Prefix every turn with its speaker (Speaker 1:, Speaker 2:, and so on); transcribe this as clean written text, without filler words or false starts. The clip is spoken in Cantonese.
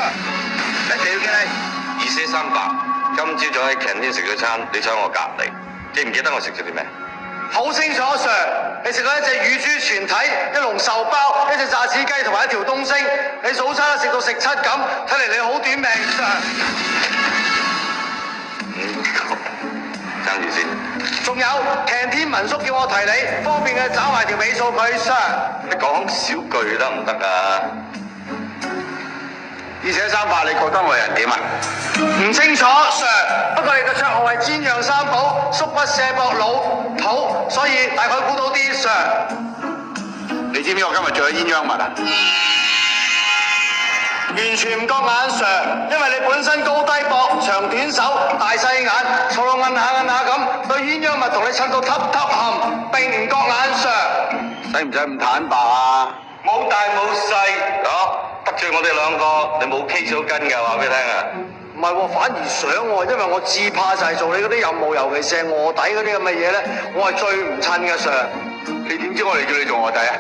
Speaker 1: Sir， 一定要記你2438，今朝早喺 canteen 食咗餐，你坐喺我隔離，記唔記得我食咗啲咩？
Speaker 2: 好清楚 ，Sir， 你食咗一隻乳豬全體、一籠壽包、一隻炸子雞同埋一條東星，你早餐食到食七咁，睇嚟你好短命 ，Sir。
Speaker 1: 爭住先。
Speaker 2: 仲有 canteen 民宿叫我提你，方便嘅找埋條尾數佢 ，Sir。
Speaker 1: 你講少句得唔得啊？2438，你覺得我人點啊？
Speaker 2: 唔清楚 ，Sir。不過你嘅綽號係煎釀三寶，叔不卸膊老土，所以大概估到啲 ，Sir。
Speaker 1: 你知唔知我今日着咗鴛鴦襪啊？
Speaker 2: 完全唔覺眼 Sir， 因為你本身高低膊、長短手、大細眼，坐到摁下咁，對鴛鴦襪同你襯到揼冚，並唔覺眼 Sir。
Speaker 1: 使唔使咁坦白啊？冇大冇細，得罪我哋兩個，你冇 K 手跟㗎，話俾你聽啊！
Speaker 2: 唔係喎，反而想喎，因為我至怕就係做你嗰啲任務，尤其是係臥底嗰啲咁嘅嘢咧，我係最唔襯嘅 Sir。
Speaker 1: 你點知我哋叫你做臥底啊？